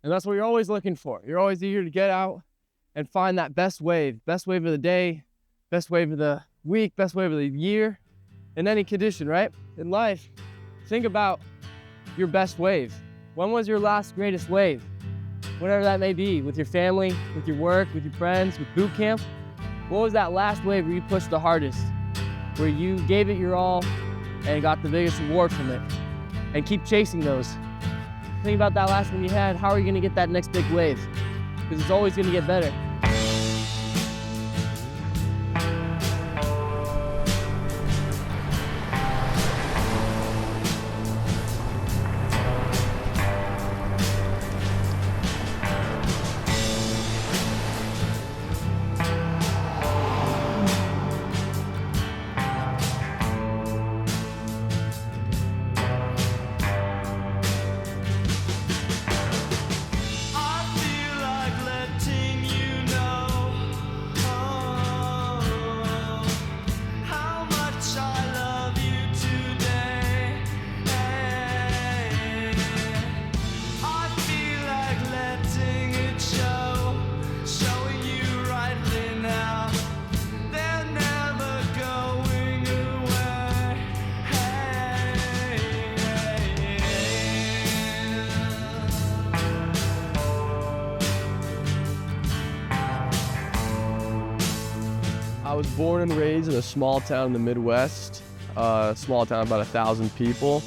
And that's what you're always looking for. You're always eager to get out and find that best wave of the day, best wave of the week, best wave of the year, in any condition, right? In life, think about your best wave. When was your last greatest wave? Whatever that may be, with your family, with your work, with your friends, with boot camp. What was that last wave where you pushed the hardest, where you gave it your all and got the biggest reward from it? And keep chasing those. Think about that last one you had. How are you gonna get that next big wave? Because it's always gonna get better. I was born and raised in a small town in the Midwest, small town, about 1,000 people.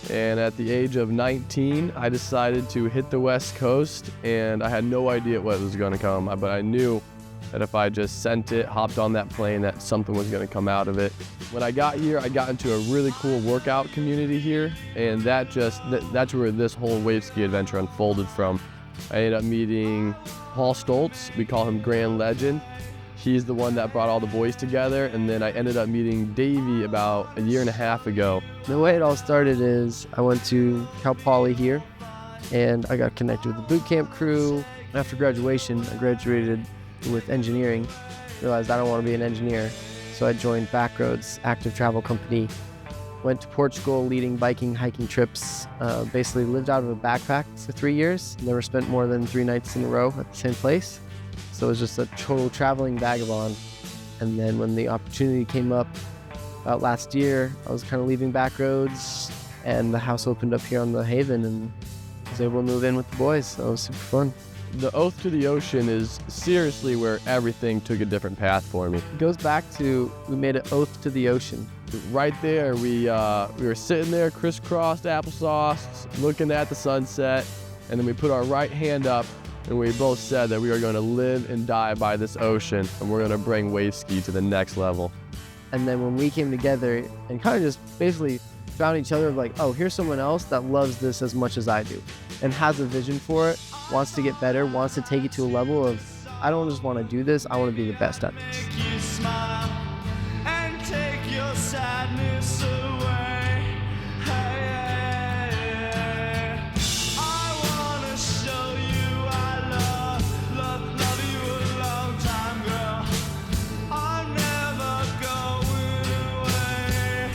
And at the age of 19, I decided to hit the West Coast, and I had no idea what was gonna come, but I knew that if I just sent it, hopped on that plane, that something was gonna come out of it. When I got here, I got into a really cool workout community here, and that's where this whole Waveski adventure unfolded from. I ended up meeting Paul Stoltz, we call him Grand Legend. He's the one that brought all the boys together, and then I ended up meeting Davy about a year and a half ago. The way it all started is I went to Cal Poly here, and I got connected with the boot camp crew. After graduation, I graduated with engineering, realized I don't want to be an engineer, so I joined Backroads Active Travel Company. Went to Portugal leading biking, hiking trips, basically lived out of a backpack for 3 years, never spent more than 3 nights in a row at the same place. So it was just a total traveling vagabond. And then when the opportunity came up about last year, I was kind of leaving Backroads, and the house opened up here on the Haven, and I was able to move in with the boys, so it was super fun. The Oath to the Ocean is seriously where everything took a different path for me. It goes back to, we made an oath to the ocean. Right there, we were sitting there crisscrossed applesauce, looking at the sunset, and then we put our right hand up, and we both said that we are going to live and die by this ocean, and we're going to bring Waveski to the next level. And then when we came together and kind of just basically found each other, like, oh, here's someone else that loves this as much as I do and has a vision for it, wants to get better, wants to take it to a level of, I don't just want to do this, I want to be the best at this. Make you smile and take your sadness away. Hey, I wanna show you I love you a long time, girl. I'm never going away.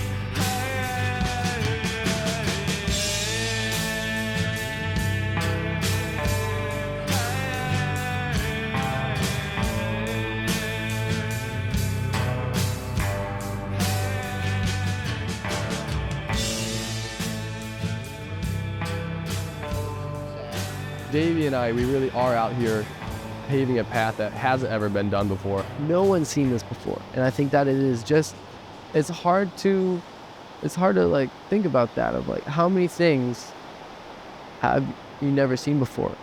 Davy and I, we really are out here paving a path that hasn't ever been done before. No one's seen this before, and I think that it is just, it's hard to like think about that, of like how many things have you never seen before.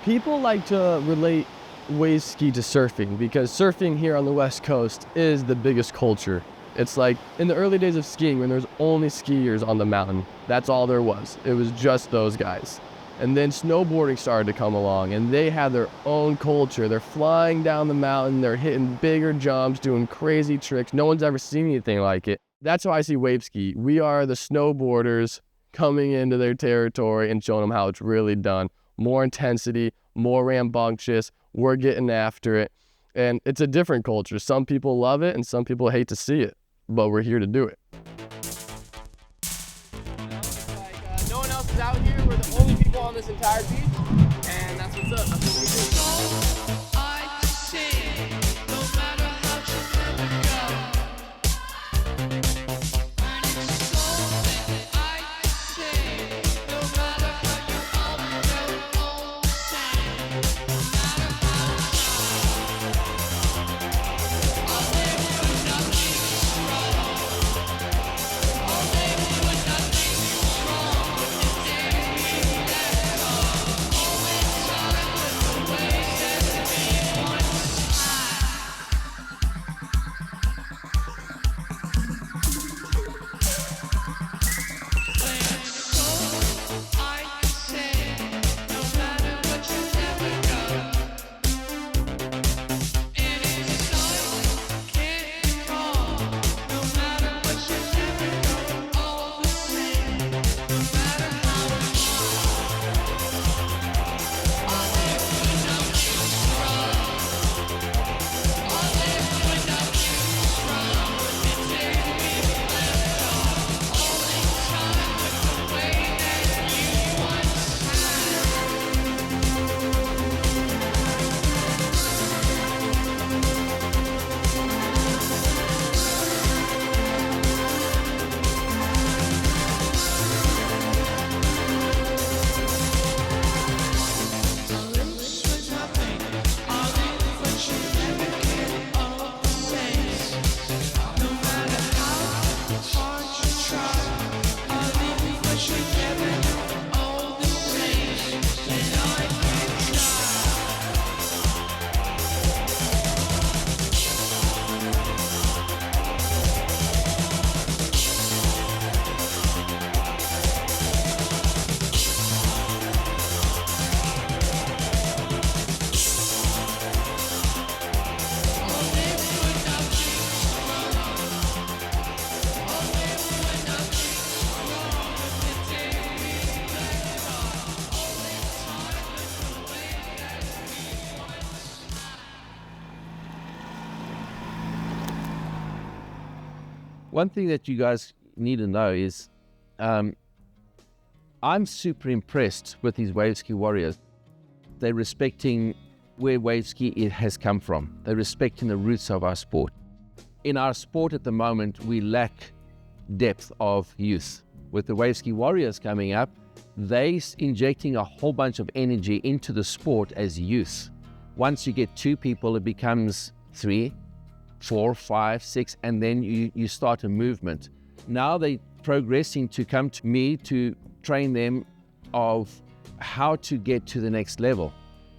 People like to relate Waveski to surfing because surfing here on the West Coast is the biggest culture. It's like in the early days of skiing when there's only skiers on the mountain. That's all there was. It was just those guys. And then snowboarding started to come along, and they had their own culture. They're flying down the mountain, they're hitting bigger jumps, doing crazy tricks. No one's ever seen anything like it. That's how I see Waveski. We are the snowboarders coming into their territory and showing them how it's really done. More intensity, more rambunctious, we're getting after it. And it's a different culture. Some people love it and some people hate to see it, but we're here to do it. No one else is out here. We're the only people on this entire beach. One thing that you guys need to know is I'm super impressed with these Waveski Warriors. They're respecting where Waveski it has come from. They're respecting the roots of our sport. In our sport at the moment, we lack depth of youth. With the Waveski Warriors coming up, they're injecting a whole bunch of energy into the sport as youth. Once you get 2 people, it becomes 3, 4, 5, 6, and then you start a movement. Now they're progressing to come to me to train them of how to get to the next level.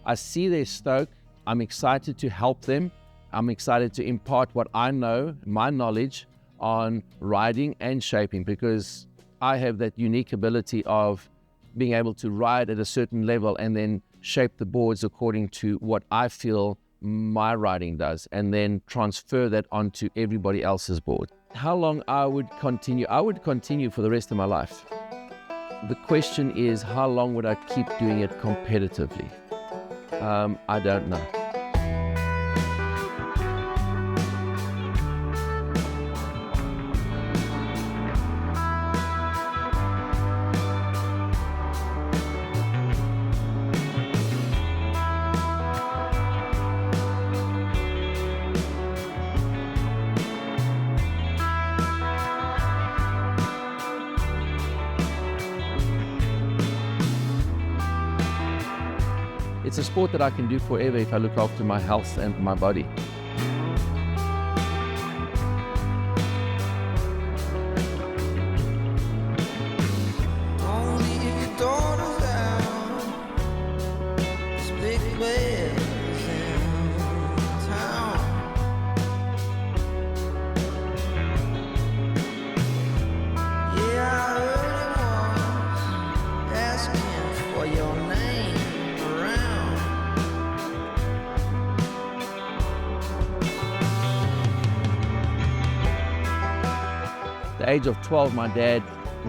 I see their stoke. I'm excited to help them. I'm excited to impart what I know, my knowledge on riding and shaping, because I have that unique ability of being able to ride at a certain level and then shape the boards according to what I feel my riding does, and then transfer that onto everybody else's board. How long I would continue? I would continue for the rest of my life. The question is, how long would I keep doing it competitively? I don't know. It's a sport that I can do forever if I look after my health and my body. At the age of 12, my dad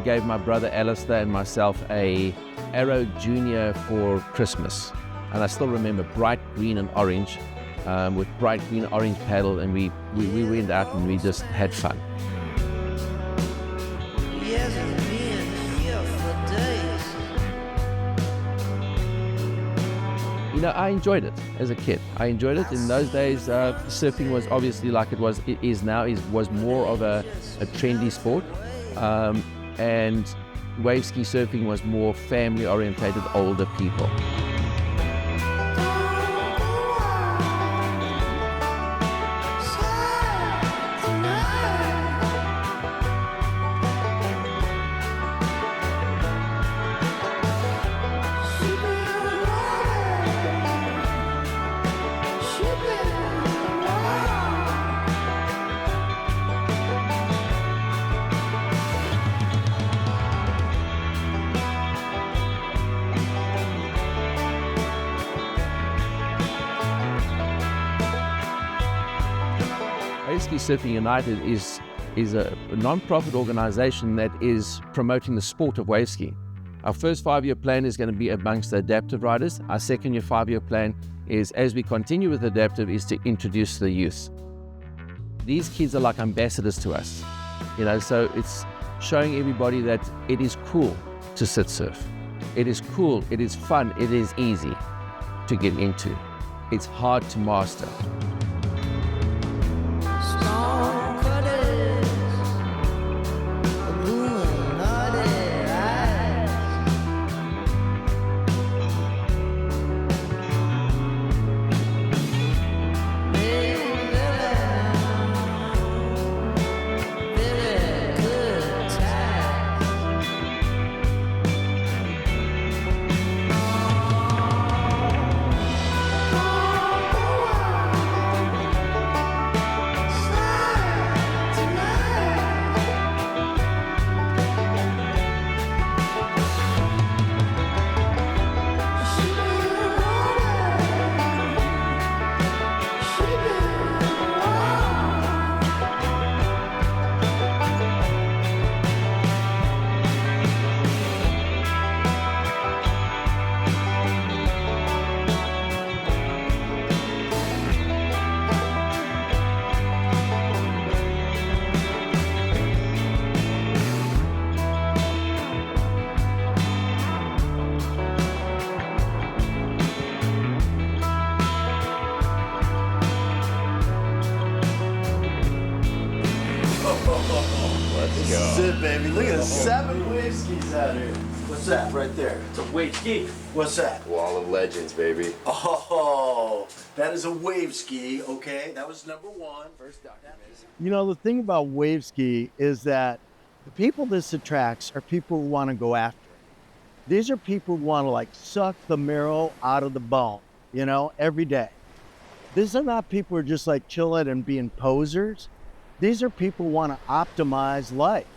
gave my brother Alistair and myself a Arrow Junior for Christmas. And I still remember bright green and orange, with bright green orange paddle, and we went out and we just had fun. He hasn't been here for days. You I enjoyed it as a kid. I enjoyed it. In those days, surfing was obviously like it is now, was more of a trendy sport. And Waveski surfing was more family-orientated, older people. Waveski Surfing United is a non-profit organization that is promoting the sport of waveski. Our first 5-year plan is going to be amongst the adaptive riders. Our second year 5-year plan is, as we continue with adaptive, is to introduce the youth. These kids are like ambassadors to us, so it's showing everybody that it is cool to sit surf. It is cool, it is fun, it is easy to get into. It's hard to master. That's it, baby. Look at the 7 wave skis out here. What's that right there? It's a wave ski. What's that? Wall of Legends, baby. Oh, that is a wave ski, okay? That was number 1. First document. The thing about Waveski is that the people this attracts are people who want to go after it. These are people who want to suck the marrow out of the bone, every day. These are not people who are just chilling and being posers. These are people who want to optimize life.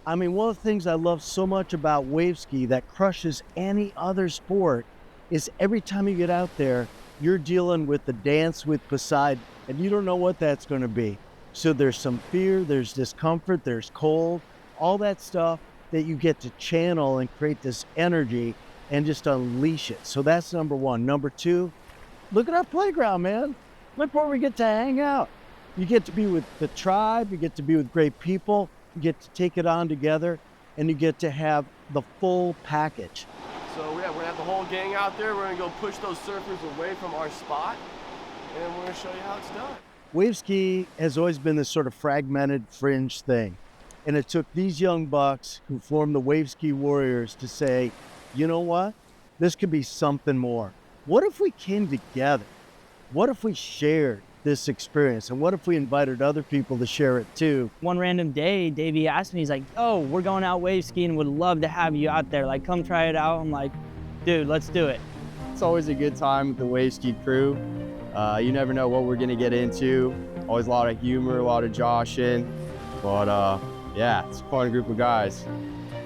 I mean, one of the things I love so much about Waveski that crushes any other sport is every time you get out there, you're dealing with the dance with Poseidon, and you don't know what that's going to be. So there's some fear, there's discomfort, there's cold, all that stuff that you get to channel and create this energy and just unleash it. So that's number 1. Number 2, look at our playground, man. Look where we get to hang out. You get to be with the tribe, you get to be with great people, you get to take it on together, and you get to have the full package. So yeah, we're gonna have the whole gang out there. We're gonna go push those surfers away from our spot, and we're gonna show you how it's done. Waveski has always been this sort of fragmented fringe thing. And it took these young bucks who formed the Waveski Warriors to say, you know what? This could be something more. What if we came together? What if we shared this experience? And what if we invited other people to share it too? One random day, Davey asked me, he's like, oh, we're going out wave skiing, would love to have you out there. Come try it out. I'm like, dude, let's do it. It's always a good time with the Waveski crew. You never know what we're gonna get into. Always a lot of humor, a lot of joshing. But yeah, it's a fun group of guys.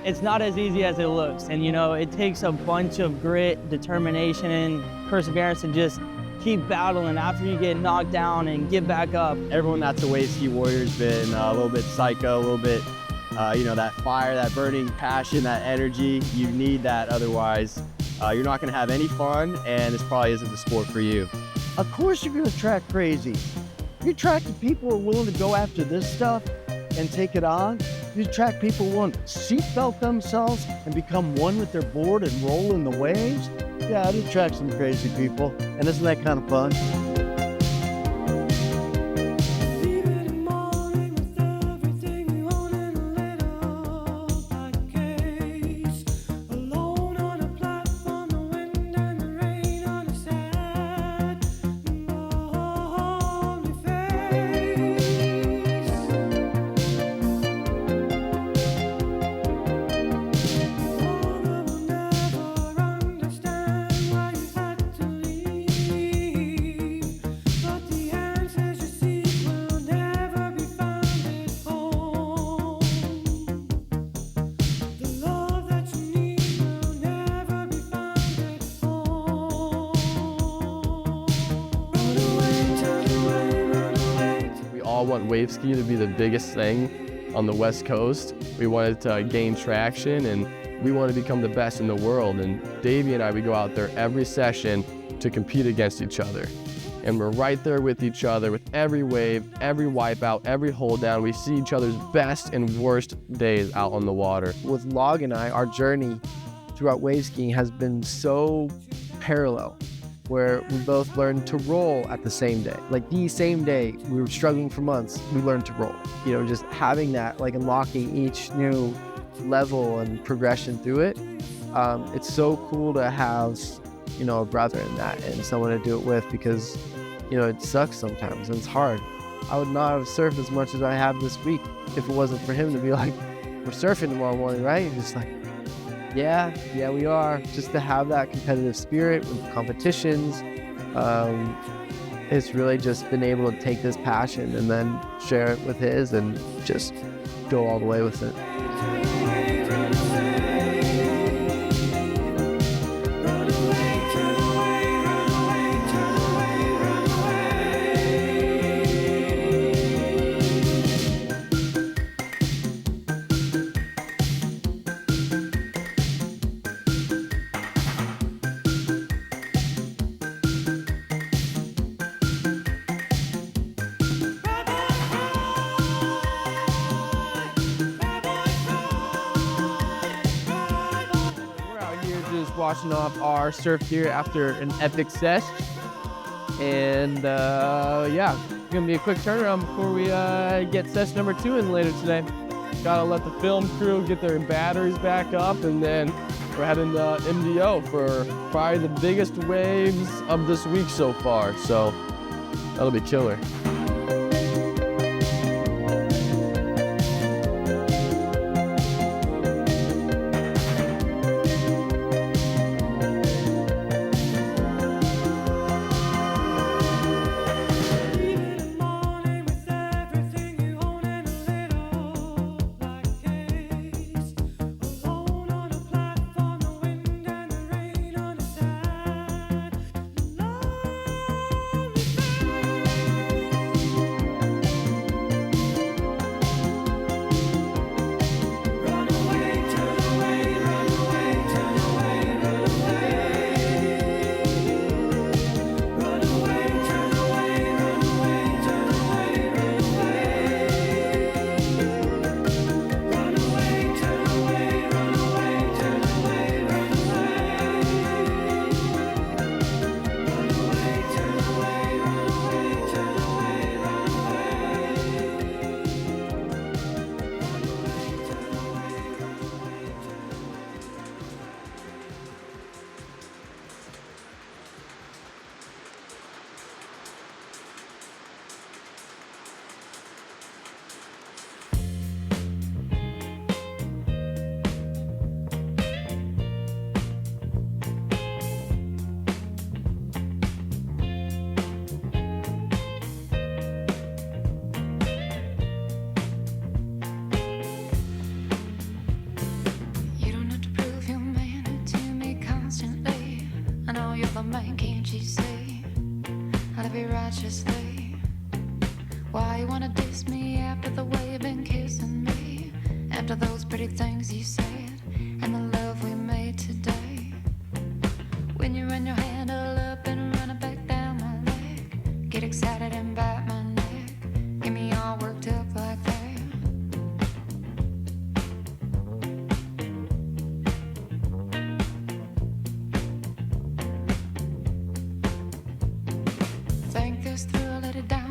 It's not as easy as it looks. And it takes a bunch of grit, determination, and perseverance to just keep battling after you get knocked down and get back up. Everyone that's a Waveski Warrior's been a little bit psycho, a little bit, that fire, that burning passion, that energy. You need that, otherwise you're not gonna have any fun, and this probably isn't the sport for you. Of course you're gonna attract crazies. You attract the people who are willing to go after this stuff and take it on. You attract people who want to seatbelt themselves and become one with their board and roll in the waves. Yeah, it attracts some crazy people. And isn't that kind of fun? All want Waveski to be the biggest thing on the West Coast. We wanted to gain traction and we want to become the best in the world. And Davy and I, we go out there every session to compete against each other. And we're right there with each other with every wave, every wipeout, every hold down. We see each other's best and worst days out on the water. With Log and I, our journey throughout wave skiing has been so parallel, where we both learned to roll at the same day. Like the same day, we were struggling for months, we learned to roll. You know, just having that, like unlocking each new level and progression through it. It's so cool to have, you know, a brother in that and someone to do it with, because, you know, it sucks sometimes and it's hard. I would not have surfed as much as I have this week if it wasn't for him to be like, we're surfing tomorrow morning, right? And just like, yeah, we are. Just to have that competitive spirit with competitions, it's really just been able to take this passion and then share it with his and just go all the way with it. Washing off our surf gear after an epic sesh, and yeah, it's gonna be a quick turnaround before we get sesh number 2 in later today. Gotta let the film crew get their batteries back up, and then we're heading to MDO for probably the biggest waves of this week so far, so that'll be killer. Why you wanna diss me after the way you've been kissing me? After those pretty things you said and the love we made today. When you run your hand all up and run it back down my leg, get excited and bite my neck, get me all worked up like that. us through, let it down.